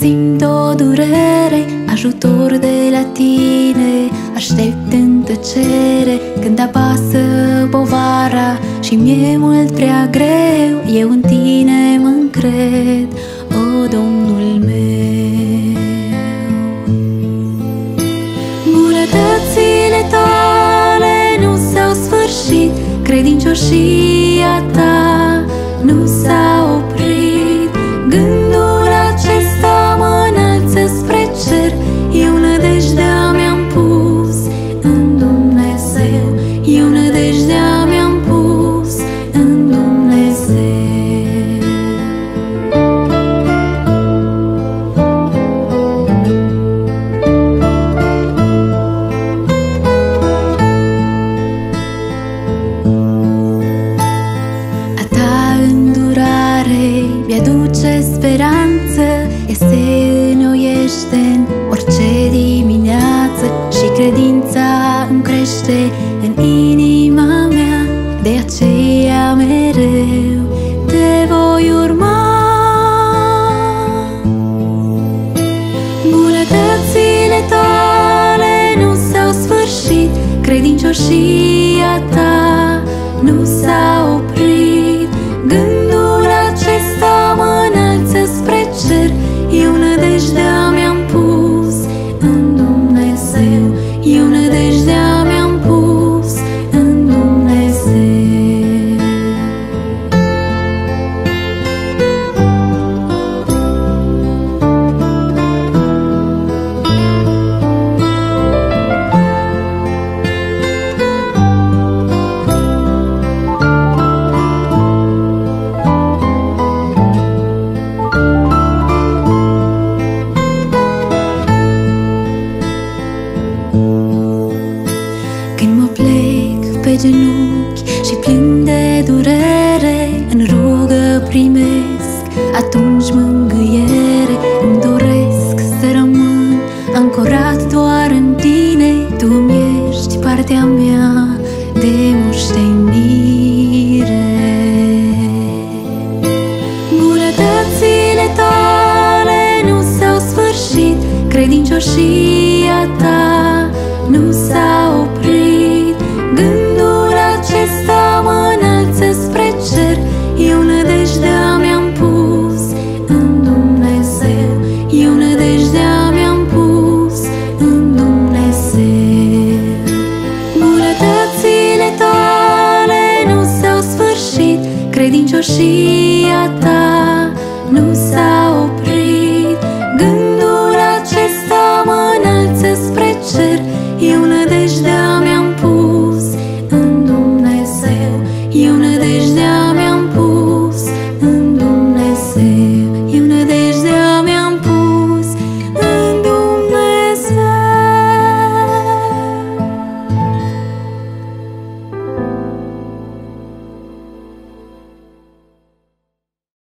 simt o durere, ajutor de la tine. Aștept în tăcere când apasă povara și mi-e mult prea greu. Eu în tine mă încred, o Domnul meu. Bunătățile tale nu s-au sfârșit, credincioșia ta nu s-a oprit. Gândul acesta mă înălță spre cer, eu nădejdea mi-am pus în Dumnezeu. Eu nădejdea mi-am pus în Dumnezeu. A ta îndurare mi-aduce speranță, ea se înnoiește în orice dimineață și credința îmi crește în inima mea. De aceea mereu te voi urma. Bunătățile tale nu s-au sfârșit, credincioșia ta nu s-a oprit. Gândul acesta mă înălță spre cer, eu nădejdea mi-am pus în Dumnezeu. Eu nădejdea mi-am pus în Dumnezeu. Când mă plec pe genunchi și plin de durere, în rugă primesc atunci mângâiere. Îmi doresc să rămân ancorat doar în tine, tu îmi ești partea mea de moștenire. Bunătățile tale nu s-au sfârșit, credincioșia ta nu s-a oprit. Gândul acesta mă înălță spre cer, eu nădejdea mi-am pus în Dumnezeu. Eu nădejdea mi-am pus în Dumnezeu. Bunătățile tale nu s-au sfârșit, credincioșia ta nu s-a oprit.